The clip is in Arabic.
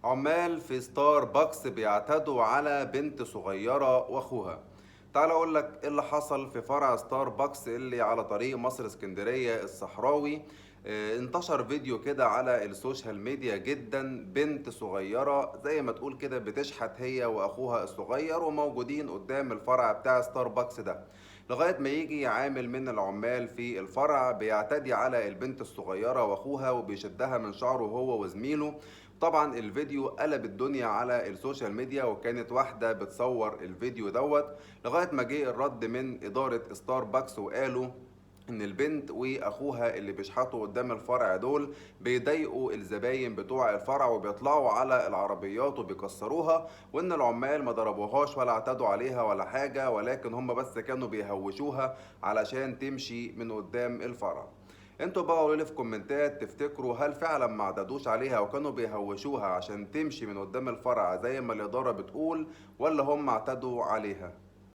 عمال في ستاربكس بيعتدوا على بنت صغيرة واخوها. تعال اقول لك ايه اللي حصل في فرع ستاربكس اللي على طريق مصر اسكندرية الصحراوي. انتشر فيديو كده على السوشيال ميديا جدا، بنت صغيرة زي ما تقول كده بتشحت هي واخوها الصغير وموجودين قدام الفرع بتاع ستاربكس ده، لغاية ما يجي عامل من العمال في الفرع بيعتدي على البنت الصغيرة واخوها وبيشدها من شعره هو وزميله. طبعا الفيديو قلب الدنيا على السوشيال ميديا، وكانت واحدة بتصور الفيديو دوت، لغاية ما جه الرد من إدارة ستاربكس وقالوا ان البنت واخوها اللي بيشحطوا قدام الفرع دول بيضايقوا الزباين بتوع الفرع وبيطلعوا على العربيات وبيكسروها، وان العمال ما ضربوهاش ولا اعتدوا عليها ولا حاجة، ولكن هم بس كانوا بيهوشوها علشان تمشي من قدام الفرع. انتوا بقى قولوا لي في كومنتات، تفتكروا هل فعلا ما عددوش عليها وكانوا بيهوشوها عشان تمشي من قدام الفرع زي ما الإدارة بتقول، ولا هم اعتدوا عليها؟